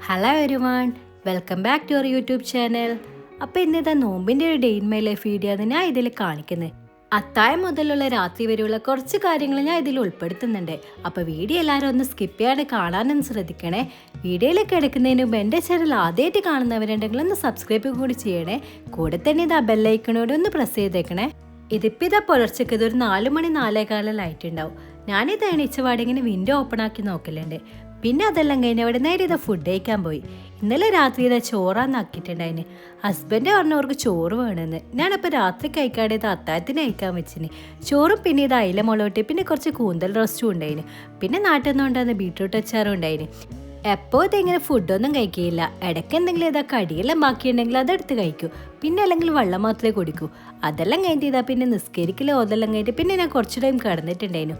Hello everyone, welcome back to our YouTube channel. അപ്പോൾ ഇന്നത്തെ നോമ്പിൻ്റെ ഒരു day in my life video ആണ് ഞാൻ ഇതിൽ കാണിക്കുന്നത്. അത്താഴം മുതലുള്ള രാത്രി വരെയുള്ള കുറച്ച് കാര്യങ്ങൾ ഞാൻ ഇതിൽ ഉൾപ്പെടുത്തുന്നുണ്ട്. അപ്പോൾ വീഡിയോ എല്ലാവരും ഒന്ന് സ്കിപ്പ് ചെയ്യാതെ കാണാനൊന്ന് ശ്രദ്ധിക്കണേ. വീഡിയോയിലേക്ക് എടുക്കുന്നതിന് മുമ്പ് എൻ്റെ ചാനൽ ആദ്യമായിട്ട് കാണുന്നവരുണ്ടെങ്കിൽ ഒന്ന് സബ്സ്ക്രൈബ് കൂടി ചെയ്യണേ. കൂടെ തന്നെ ഇത് ആ ബെല്ലൈക്കണോട് ഒന്ന് പ്രസ് ചെയ്തേക്കണേ. ഇതിപ്പോൾ ഇതാ പുലർച്ചയ്ക്ക് ഇതൊരു 4 മണി 4:15 ലൈറ്റ് ഉണ്ടാവും. ഞാനിത് എണീച്ചപാടെ ഇങ്ങനെ വിൻഡോ ഓപ്പൺ ആക്കി നോക്കലുണ്ട്. പിന്നെ അതെല്ലാം കഴിഞ്ഞ് അവിടെ നേരെ ഇതാ ഫുഡ് കഴിക്കാൻ പോയി. ഇന്നലെ രാത്രി ഇതാ ചോറാന്നാക്കിയിട്ടുണ്ടായിന്. ഹസ്ബൻഡ് പറഞ്ഞവർക്ക് ചോറ് വേണമെന്ന്. ഞാനപ്പോൾ രാത്രി കഴിക്കാതെ ഇത് അത്താഴത്തിന് കഴിക്കാൻ വെച്ചിന്. ചോറും പിന്നെ ഇത് അയില മുളക് പിന്നെ കുറച്ച് കൂന്തൽ റോസ്റ്റും ഉണ്ടായിന്. പിന്നെ നാട്ടിൽ നിന്ന് കൊണ്ടുവന്ന ബീട്രൂട്ട് അച്ചാറും ഉണ്ടായിന്. എപ്പോൾ ഇതെങ്ങനെ ഫുഡൊന്നും കഴിക്കുകയില്ല. ഇടയ്ക്ക് എന്തെങ്കിലും ഇതാ കടിയെല്ലാം ബാക്കിയുണ്ടെങ്കിൽ അതെടുത്ത് കഴിക്കൂ. പിന്നെ അല്ലെങ്കിൽ വെള്ളം മാത്രമേ കുടിക്കൂ. അതെല്ലാം കഴിഞ്ഞിട്ട് ഇതാ പിന്നെ നിസ്കരിക്കലോ അതെല്ലാം കഴിഞ്ഞിട്ട് പിന്നെ ഞാൻ കുറച്ച് ടൈം കിടന്നിട്ടുണ്ടായിരുന്നു.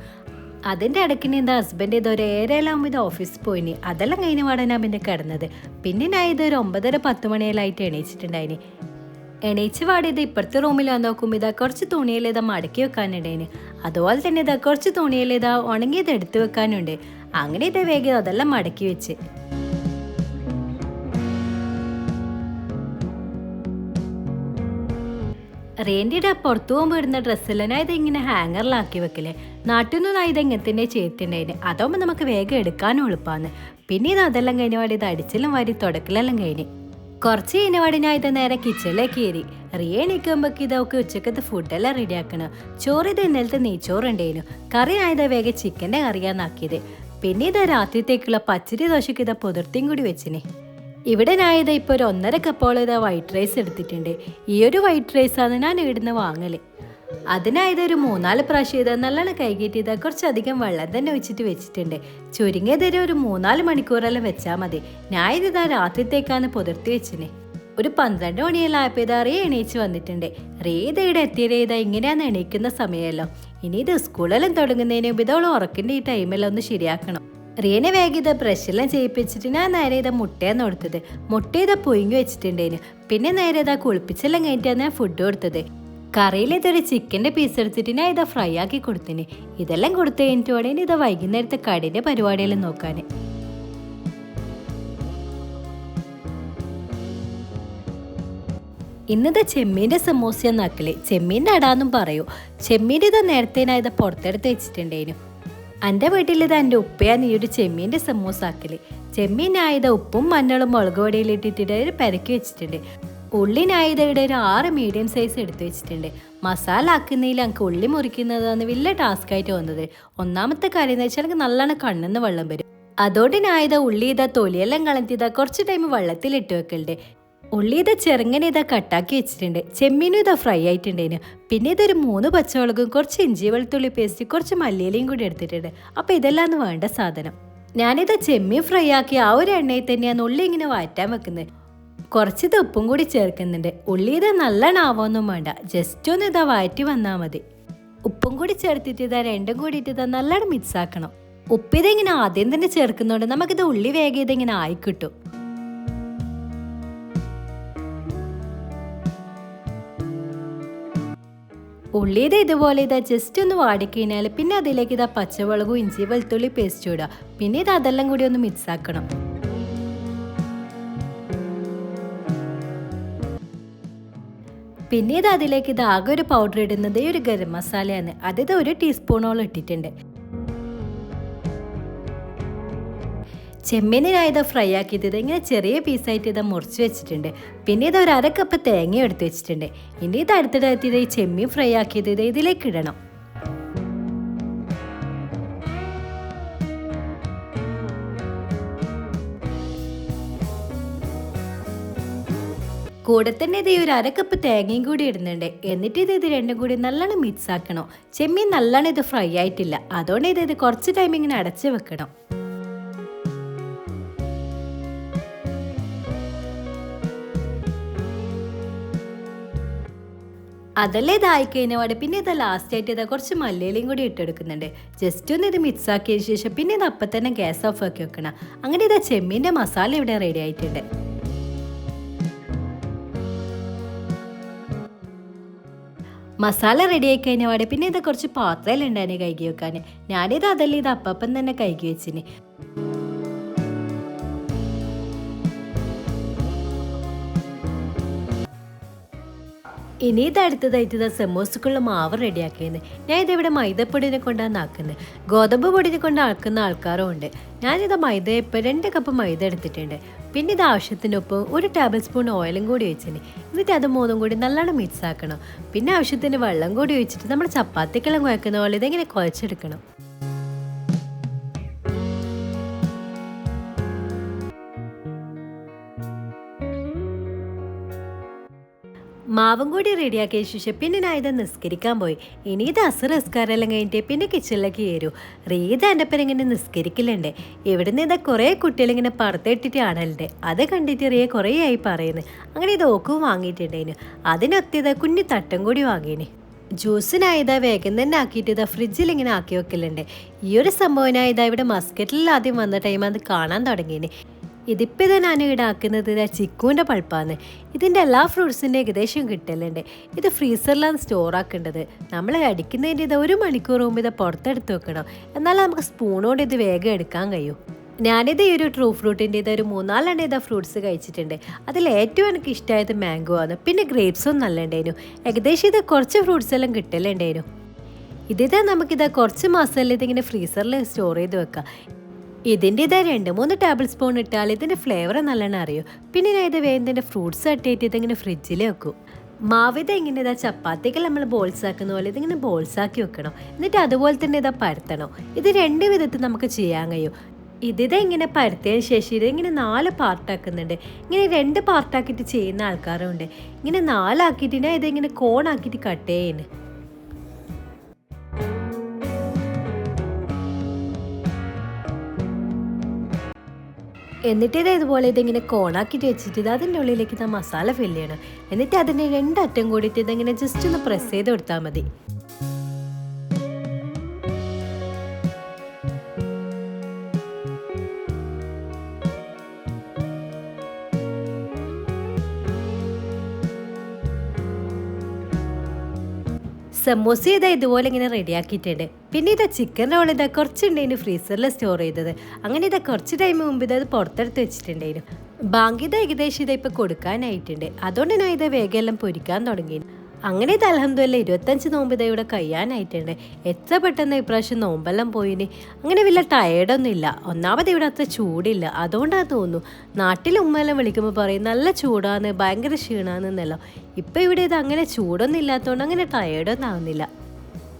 അതിൻ്റെ ഇടയ്ക്കിന് എന്താ ഹസ്ബൻഡ് ഇതൊരു 7:00 ഇത് ഓഫീസിൽ പോയിന്. അതെല്ലാം കഴിഞ്ഞ പാടെ ഞാൻ പിന്നെ കിടന്നത്. പിന്നെ ഞാൻ ഇതൊരു 9:30-10 മണിയെല്ലാമായിട്ട് എണീച്ചിട്ടുണ്ടായിന്. എണീച്ച് പാടെ ഇത് ഇപ്പുറത്തെ റൂമിൽ വന്ന് നോക്കുമ്പോൾ ഇതാ കുറച്ച് തുണിയിൽ ഇതാ മടക്കി വെക്കാനുണ്ടായിന്. അതുപോലെ തന്നെ ഇതാ കുറച്ച് തുണിയിൽ ഇതാ ഉണങ്ങിയത് എടുത്ത് വെക്കാനുണ്ട്. അങ്ങനെ ഇതാ വേഗം അതെല്ലാം മടക്കി വെച്ച് റേൻഡിയുടെ പുറത്തു പോകുമ്പോൾ ഇടുന്ന ഡ്രസ്സെല്ലാം ഞാൻ ഇതിങ്ങനെ ഹാങ്ങറിലാക്കി വെക്കലേ. നാട്ടിൽ നിന്ന് ഞാൻ ഇതെങ്ങനെ തന്നെ ചെയ്തിട്ടുണ്ടായിന്. അതാകുമ്പോൾ നമുക്ക് വേഗം എടുക്കാനും എളുപ്പമാണ്. പിന്നെ ഇത് അതെല്ലാം കഴിഞ്ഞ പാടി ഇത് അടിച്ചെല്ലാം വാരി തുടക്കലെല്ലാം കഴിഞ്ഞ് കുറച്ച് കഴിഞ്ഞ പാടി ഞാൻ ഇത് നേരെ കിച്ചണിലേക്ക് കയറി. റിയ എണീക്കുമ്പോഴേക്ക് ഇതൊക്കെ ഉച്ചക്കത്തെ ഫുഡെല്ലാം റെഡിയാക്കണം. ചോറ് ഇത് ഇന്നലത്തെ നെയ്ച്ചോറുണ്ടായിരുന്നു. കറി ഞാൻ ഇതാ വേഗം ചിക്കൻ്റെ കറിയാന്നാക്കിയത്. പിന്നെ ഇത് രാത്രിത്തേക്കുള്ള പച്ചരി ദോശയ്ക്ക് ഇതാ പുതിർത്തിയും കൂടി വെച്ചിന്. ഇവിടെ ഞാൻ ഇതാ ഇപ്പോൾ ഒരു 1.5 കപ്പോളം ഇതാ വൈറ്റ് റൈസ് എടുത്തിട്ടുണ്ട്. ഈ ഒരു വൈറ്റ് റൈസാണ് ഞാൻ ഇവിടുന്ന് വാങ്ങൽ. അതിനായത് ഒരു 3-4 പ്രാവശ്യം ഇതാ നല്ലോണം കൈകിട്ട് ഇതാ കുറച്ചധികം വെള്ളം തന്നെ ഒഴിച്ചിട്ട് വെച്ചിട്ടുണ്ട്. ചുരുങ്ങിയതൊരു ഒരു 3-4 മണിക്കൂറെല്ലാം വെച്ചാൽ മതി. ഞാൻ ഇതാ രാത്രിത്തേക്കാണ് പുതിർത്തി വെച്ചിന്. ഒരു 12 മണിയെല്ലാം ആയപ്പോൾ ഇതാ റേ എണീച്ച് വന്നിട്ടുണ്ട്. റേ ഇവിടെ എത്തിയേ ഇതാ ഇങ്ങനെയാണ് എണീക്കുന്ന സമയമല്ലോ. ഇനി ഇത് സ്കൂളെല്ലാം തുടങ്ങുന്നതിന് മുമ്പ് ഇതോളം ഉറക്കിൻ്റെ ഈ ടൈമെല്ലാം ഒന്ന് ശരിയാക്കണം. റിയനെ വേഗം ഇത് ബ്രഷെല്ലാം ചെയ്യിപ്പിച്ചിട്ട് ഞാൻ നേരെ ഇതാ മുട്ടയാണ് കൊടുത്തത്. മുട്ട ഇതാ പൊയിങ്ങി വെച്ചിട്ടുണ്ടായിരുന്നു. പിന്നെ നേരെ ഇതാ കുളിപ്പിച്ചെല്ലാം കഴിഞ്ഞിട്ടാണ് ഞാൻ ഫുഡ് കൊടുത്തത്. കറിയിൽ ഇതൊരു ചിക്കൻ്റെ പീസ് എടുത്തിട്ട് ഞാൻ ഇതാ ഫ്രൈ ആക്കി കൊടുത്തിന്. ഇതെല്ലാം കൊടുത്തു കഴിഞ്ഞിട്ട് ഉടനെ ഇതാ വൈകുന്നേരത്തെ കടയുടെ പരിപാടിയെല്ലാം നോക്കാൻ. ഇന്നത്തെ ചെമ്മീൻ്റെ സമൂസയെന്നാക്കല്. ചെമ്മീൻ്റെ അടാന്നും പറയൂ. ചെമ്മീൻ്റെ ഇതാ നേരത്തെ ഞാൻ ഇതാ പുറത്തെടുത്ത് വെച്ചിട്ടുണ്ടായിരുന്നു. എൻ്റെ വീട്ടിൽ ഇത് എൻ്റെ ഉപ്പയാണ് ഈ ഒരു ചെമ്മീൻ്റെ സമൂസ ആക്കല്. ചെമ്മീനായത് ഉപ്പും മഞ്ഞളും മുളക് പൊടിയിൽ ഇട്ടിട്ട് ഒരു പെരക്കി വെച്ചിട്ടുണ്ട്. ഉള്ളിനായത് ഇവിടെ ഒരു 6 മീഡിയം സൈസ് എടുത്ത് വെച്ചിട്ടുണ്ട്. മസാല ആക്കുന്നതിൽ എനിക്ക് ഉള്ളി മുറിക്കുന്നതാണ് വലിയ ടാസ്ക് ആയിട്ട് വന്നത്. ഒന്നാമത്തെ കാര്യം എന്ന് വെച്ചാൽ എനിക്ക് നല്ലോണം കണ്ണിന്ന് വെള്ളം വരും. അതോടെ ഞാൻ ഇതാ ഉള്ളി ഇതാ തൊലിയെല്ലാം കളഞ്ഞിതാ കുറച്ച് ടൈം വെള്ളത്തിലിട്ട് വെക്കലുണ്ട്. ഉള്ളി ഇതാ ചെറുങ്ങനെ ഇതാ കട്ടാക്കി വെച്ചിട്ടുണ്ട്. ചെമ്മീനും ഇതാ ഫ്രൈ ആയിട്ടുണ്ടായിരുന്നു. പിന്നെ ഇതൊരു 3 പച്ചമുളകും കുറച്ച് ഇഞ്ചി വെളുത്തുള്ളി പേസ്റ്റ് കുറച്ച് മല്ലിയിലയും കൂടി എടുത്തിട്ടുണ്ട്. അപ്പോൾ ഇതെല്ലാം വേണ്ട സാധനം. ഞാനിതാ ചെമ്മീൻ ഫ്രൈ ആക്കി ആ ഒരു എണ്ണയിൽ തന്നെയാണ് ഉള്ളി ഇങ്ങനെ വഴറ്റാൻ വെക്കുന്നത്. കുറച്ച് ഉപ്പും കൂടി ചേർക്കുന്നുണ്ട്. ഉള്ളി ഇതാ നല്ലോണം ആവൊന്നും വേണ്ട, ജസ്റ്റ് ഒന്ന് ഇതാ വഴറ്റി വന്നാൽ മതി. ഉപ്പും കൂടി ചേർത്തിട്ട് ഇതാ രണ്ടും കൂടിയിട്ട് ഇതാ നല്ലോണം മിക്സ് ആക്കണം. ഉപ്പിതിങ്ങനെ ആദ്യം തന്നെ ചേർക്കുന്നതുകൊണ്ട് നമുക്കിത് ഉള്ളി വേഗം ഇതിങ്ങനെ ആയിക്കിട്ടും. ഉള്ളിയത് ഇതുപോലെ ഇതാ ജസ്റ്റ് ഒന്ന് വാടിക്കഴിഞ്ഞാൽ പിന്നെ അതിലേക്ക് ഇതാ പച്ചമുളകും ഇഞ്ചി വെളുത്തുള്ളി പേസ്റ്റ് ഇടുക. പിന്നെ ഇത് അതെല്ലാം കൂടി ഒന്ന് മിക്സ് ആക്കണം. പിന്നെ ഇത് അതിലേക്ക് ഇത് ആകെ ഒരു പൗഡർ ഇടുന്നത് ഒരു ഗരം മസാലയാണ്. അതിത് 1 ടീസ്പൂണോളം ഇട്ടിട്ടുണ്ട്. ചെമ്മീനായത് ഫ്രൈ ആക്കിയത് ഇങ്ങനെ ചെറിയ പീസായിട്ട് ഇത് മുറിച്ച് വെച്ചിട്ടുണ്ട്. പിന്നെ ഇത് ഒരു 1/2 കപ്പ് തേങ്ങ എടുത്ത് വെച്ചിട്ടുണ്ട്. ഇനി ഇത് അടുത്തിടത്ത് ഈ ചെമ്മീൻ ഫ്രൈ ആക്കിയത് ഇത് ഇതിലേക്ക് ഇടണം. കൂടെ തന്നെ ഇത് ഒരു 1/2 കപ്പ് തേങ്ങയും കൂടി ഇടുന്നുണ്ട്. എന്നിട്ട് ഇത് രണ്ടും കൂടി നല്ലോണം മിക്സ് ആക്കണം. ചെമ്മീൻ നല്ലോണം ഇത് ഫ്രൈ ആയിട്ടില്ല, അതുകൊണ്ട് ഇത് കുറച്ച് ടൈം ഇങ്ങനെ അടച്ച് വെക്കണം. അതല്ലേ ഇതായി കഴിഞ്ഞപാട് പിന്നെ ഇത് ലാസ്റ്റ് ആയിട്ട് ഇതാ കുറച്ച് മല്ലിയിലയും കൂടി ഇട്ടെടുക്കുന്നുണ്ട്. ജസ്റ്റ് ഒന്ന് ഇത് മിക്സ് ആക്കിയതിന് ശേഷം പിന്നെ ഇത് അപ്പം തന്നെ ഗ്യാസ് ഓഫ് ആക്കി വെക്കണം. അങ്ങനെ ഇതാ ചെമ്മീൻ്റെ മസാല ഇവിടെ റെഡി ആയിട്ടുണ്ട്. മസാല റെഡി ആയി കഴിഞ്ഞപാട് പിന്നെ ഇത് കുറച്ച് പാത്രമെല്ലാം ഉണ്ടായിരുന്നു കഴുകി വെക്കാൻ. ഞാനിത് അതല്ലേ ഇത് അപ്പം തന്നെ കഴുകി വെച്ചിന്. ഇനി ഇത് അടുത്തതായിട്ട് സമോസക്കുള്ള മാവ് റെഡിയാക്കിയത്. ഞാൻ ഇതിവിടെ മൈദപ്പൊടിനെ കൊണ്ടാണ് ആക്കുന്നത്. ഗോതമ്പ് പൊടിനെ കൊണ്ട് ആക്കുന്ന ആൾക്കാരും ഉണ്ട്. ഞാനിത് മൈദ ഇപ്പോൾ 2 കപ്പ് മൈദ എടുത്തിട്ടുണ്ട്. പിന്നെ ഇത് ആവശ്യത്തിനൊപ്പം 1 ടേബിൾ സ്പൂൺ ഓയിലും കൂടി ഒഴിച്ചിന്. എന്നിട്ട് അത് 3 കൂടി നല്ലോണം മിക്സ് ആക്കണം. പിന്നെ ആവശ്യത്തിന് വെള്ളം കൂടി ഒഴിച്ചിട്ട് നമ്മൾ ചപ്പാത്തിക്കെല്ലാം കുഴക്കുന്ന പോലെ ഇതെങ്ങനെ കുഴച്ചെടുക്കണം. മാവും കൂടി റെഡിയാക്കിയ ശേഷം പിന്നെ ഞാൻ ഇത് നിസ്കരിക്കാൻ പോയി. ഇനി ഇത് അസർ നിസ്കാരമെല്ലാം കഴിഞ്ഞിട്ട് പിന്നെ കിച്ചണിലേക്ക് കയറൂ. റീത എൻ്റെ പേര് ഇങ്ങനെ നിസ്കരിക്കലുണ്ട്. ഇവിടുന്ന് ഇതാ കുറേ കുട്ടികളിങ്ങനെ പുറത്തിട്ടിട്ട് ആണലുണ്ട്. അത് കണ്ടിട്ട് റിയ കുറേ ആയി പറയുന്നത്. അങ്ങനെ ഇത് ഓക്കും വാങ്ങിയിട്ടുണ്ടായിരുന്നു. അതിനൊത്ത് ഇതാ കുഞ്ഞി തട്ടം കൂടി വാങ്ങിയിന്. ജ്യൂസിനായതാ വേഗം തന്നെ ആക്കിയിട്ട് ഇതാ ഫ്രിഡ്ജിൽ ഇങ്ങനെ ആക്കി വെക്കലുണ്ട്. ഈ ഒരു സംഭവനായതാ ഇവിടെ മസ്കറ്റിൽ ആദ്യം വന്ന ടൈം അത് കാണാൻ തുടങ്ങിയിന്. ഇതിപ്പോൾ ഇത് ഞാൻ ഇവിടെ ആക്കുന്നത് ചിക്കുവിൻ്റെ പൾപ്പാണ്. ഇതിൻ്റെ എല്ലാ ഫ്രൂട്ട്സിൻ്റെ ഏകദേശം കിട്ടലുണ്ട്. ഇത് ഫ്രീസറിലാണ് സ്റ്റോർ ആക്കേണ്ടത്. നമ്മൾ അടിക്കുന്നതിൻ്റെ ഇത് 1 മണിക്കൂർ മുമ്പ് ഇത് പുറത്തെടുത്ത് വെക്കണം. എന്നാലും നമുക്ക് സ്പൂണോട് ഇത് വേഗം എടുക്കാൻ കഴിയും. ഞാനിത് ഈ ഒരു ട്രൂ ഫ്രൂട്ടിൻ്റെ ഇത് ഒരു 3-4 ഇതാ ഫ്രൂട്ട്സ് കഴിച്ചിട്ടുണ്ട്. അതിൽ ഏറ്റവും എനിക്ക് ഇഷ്ടമായത് മാംഗോ ആണ്. പിന്നെ ഗ്രേപ്സും നല്ല ഉണ്ടായിരുന്നു. ഏകദേശം ഇത് കുറച്ച് ഫ്രൂട്ട്സ് എല്ലാം കിട്ടലുണ്ടായിരുന്നു. ഇതിതാ നമുക്കിത് കുറച്ച് മാസമല്ലേ ഇതിങ്ങനെ ഫ്രീസറിൽ സ്റ്റോർ ചെയ്ത് വെക്കാം. ഇതിൻ്റെ ഇതാ 2-3 ടേബിൾ സ്പൂൺ ഇട്ടാൽ ഇതിൻ്റെ ഫ്ലേവർ നല്ലോണം അറിയും. പിന്നെ ഞാൻ ഇത് വേഗത്തിൻ്റെ ഫ്രൂട്ട്സ് കട്ടിയിട്ട് ഇതിങ്ങനെ ഫ്രിഡ്ജിൽ വെക്കും. മാവിത ഇങ്ങനെ ഇതാ ചപ്പാത്തിക്ക് നമ്മൾ ബോൾസ് ആക്കുന്ന പോലെ ഇതിങ്ങനെ ബോൾസ് ആക്കി വെക്കണം. എന്നിട്ട് അതുപോലെ തന്നെ ഇതാ പരത്തണം. ഇത് 2 വിധത്തിൽ നമുക്ക് ചെയ്യാൻ കഴിയും. ഇതിതാ ഇങ്ങനെ പരത്തിയതിന് ശേഷം ഇതിങ്ങനെ 4 പാർട്ടാക്കുന്നുണ്ട്. ഇങ്ങനെ 2 പാർട്ടാക്കിയിട്ട് ചെയ്യുന്ന ആൾക്കാരുണ്ട്. ഇങ്ങനെ 4 ആക്കിയിട്ട് ഞാൻ ഇതിങ്ങനെ കോണാക്കിയിട്ട് കട്ട് ചെയ്യുന്നു. എന്നിട്ട് ഇതുപോലെ ഇതിങ്ങനെ കോണാക്കിയിട്ട് വെച്ചിട്ട് അതിൻ്റെ ഉള്ളിലേക്ക് ഇതാ മസാല ഫില്ല് ചെയ്യണം. എന്നിട്ട് അതിൻ്റെ 2 അറ്റം കൂടിയിട്ട് ഇതിങ്ങനെ ജസ്റ്റ് ഒന്ന് പ്രസ് ചെയ്ത് കൊടുത്താൽ മതി. സമോസ ഇതാ ഇതുപോലെ ഇങ്ങനെ റെഡിയാക്കിയിട്ടുണ്ട്. പിന്നെ ഇതാ ചിക്കൻ റോൾ ഇതാ കുറച്ചുണ്ടായിരുന്നു ഫ്രീസറിൽ സ്റ്റോർ ചെയ്തത്. അങ്ങനെ ഇതാ കുറച്ച് ടൈം മുമ്പ് ഇത് പുറത്തെടുത്ത് വെച്ചിട്ടുണ്ടായിരുന്നു. ബാങ്ക് ഇത് ഏകദേശം ഇതാ ഇപ്പോൾ കൊടുക്കാനായിട്ടുണ്ട്. അതുകൊണ്ട് ഞാൻ ഇത് വേഗം എല്ലാം പൊരിക്കാൻ തുടങ്ങി. അങ്ങനെ ഇത് അൽഹംദുലില്ലാ 25 നോമ്പ് ഇതാ ഇവിടെ കഴിയാനായിട്ടുണ്ട്. എത്ര പെട്ടെന്ന് ഇപ്രാവശ്യം നോമ്പെല്ലാം പോയിന്. അങ്ങനെ വലിയ ടയേർഡൊന്നും ഇല്ല. ഒന്നാമത് ഇവിടെ അത്ര ചൂടില്ല. അതുകൊണ്ടാണ് തോന്നുന്നു. നാട്ടിൽ ഉമ്മയെല്ലാം വിളിക്കുമ്പോൾ പറയും നല്ല ചൂടാന്ന്, ഭയങ്കര ക്ഷീണാന്നല്ലോ. ഇപ്പം ഇവിടെ ഇത് അങ്ങനെ ചൂടൊന്നും ഇല്ലാത്തതുകൊണ്ട് അങ്ങനെ ടയേർഡൊന്നും ആവുന്നില്ല.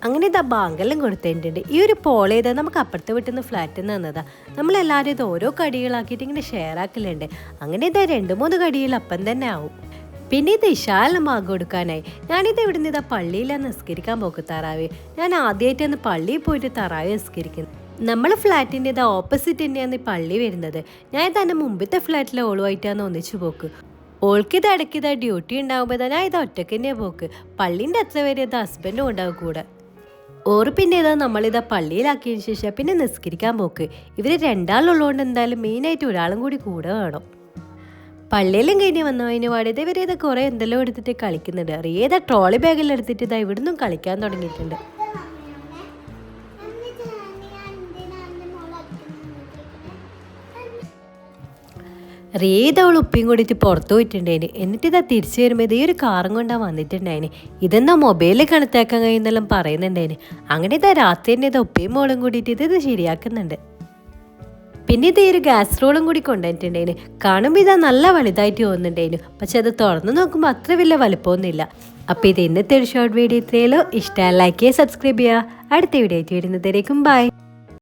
അങ്ങനെ ഇതാ ബാങ്കെല്ലാം കൊടുത്തിട്ടുണ്ട്. ഈ ഒരു പോൾ ചെയ്താൽ നമുക്ക് അപ്പുറത്തെ വീട്ടിൽ നിന്ന് ഫ്ലാറ്റിൽ നിന്ന് തന്നതാ. നമ്മളെല്ലാവരും ഇത് ഓരോ കടികളാക്കിയിട്ട് ഇങ്ങനെ ഷെയർ ആക്കലുണ്ട്. അങ്ങനെ ഇതാ 2-3 കടികൾ അപ്പം തന്നെ ആവും. പിന്നെ ഇത് ഇശാലിന് മാഗ് കൊടുക്കാനായി. ഞാനിത് ഇവിടുന്ന് ഇതാ പള്ളിയിലാണ് നിസ്കരിക്കാൻ പോക്ക് തറാവി. ഞാൻ ആദ്യമായിട്ടാണ് പള്ളിയിൽ പോയിട്ട് തറാവി നിസ്കരിക്കുന്നത്. നമ്മളെ ഫ്ലാറ്റിൻ്റെ ഇത് ഓപ്പോസിറ്റ് തന്നെയാണ് ഈ പള്ളി വരുന്നത്. ഞാൻ തന്നെ മുമ്പത്തെ ഫ്ലാറ്റിലെ ഓളുമായിട്ടാണ് ഒന്നിച്ചു പോക്ക്. ഓൾക്കിത് ഇടയ്ക്കിതാ ഡ്യൂട്ടി ഉണ്ടാകുമ്പോൾ ഞാൻ ഇത് ഒറ്റയ്ക്ക് തന്നെയാണ് പോക്ക്. പള്ളീൻ്റെ അത്ര വരെ ഇത് ഹസ്ബൻഡും ഉണ്ടാവും കൂടെ. ഓറ് പിന്നെ ഇതാ നമ്മളിതാ പള്ളിയിലാക്കിയതിന് ശേഷം പിന്നെ നിസ്കരിക്കാൻ പോക്ക്. ഇവർ 2 ആളുള്ളതുകൊണ്ട് എന്തായാലും മെയിനായിട്ട് ഒരാളും കൂടി കൂടെ വേണം. പള്ളിയിലും കഴിഞ്ഞ് വന്നതിന് പാടെ ഇവരെ ഇത് കുറേ എന്തെല്ലാം എടുത്തിട്ട് കളിക്കുന്നുണ്ട്. റിയേതാ ട്രോളി ബാഗിൽ എടുത്തിട്ട് ഇതാ ഇവിടുന്നും കളിക്കാൻ തുടങ്ങിയിട്ടുണ്ട്. റിയേത് അവൾ ഉപ്പിയും കൂടിയിട്ട് പുറത്തു പോയിട്ടുണ്ടായിന്. എന്നിട്ട് ഇതാ തിരിച്ചു വരുമ്പോൾ ഇതേ ഒരു കാറും കൊണ്ടാണ് വന്നിട്ടുണ്ടായിന്. ഇതെന്നാ മൊബൈലിൽ കണക്റ്റാക്കാൻ കഴിയുന്നെല്ലാം പറയുന്നുണ്ടായിന്. അങ്ങനെ ഇതാ രാത്രി തന്നെ ഇതാ ഉപ്പയും മോളും കൂടിയിട്ട് ഇത് ശരിയാക്കുന്നുണ്ട്. പിന്നെ ഇത് ഈ ഒരു ഗ്യാസ് റോളും കൂടി കൊണ്ടുവന്നിട്ടുണ്ടായിന്. കാണുമ്പോൾ ഇതാ നല്ല വലുതായിട്ട് തോന്നുന്നുണ്ടായിരുന്നു. പക്ഷെ അത് തുറന്നു നോക്കുമ്പോൾ അത്ര വലിയ വലുപ്പമൊന്നുമില്ല. അപ്പോൾ ഇത് ഇന്നത്തെ ഒരു ഷോർട്ട് വീഡിയോ ഇത്രയല്ലോ. ഇഷ്ടമായി ലൈക്ക് ചെയ്യുക, സബ്സ്ക്രൈബ് ചെയ്യുക. അടുത്ത വീഡിയോ ആയിട്ട് വരുന്നതായിരിക്കും. ബൈ.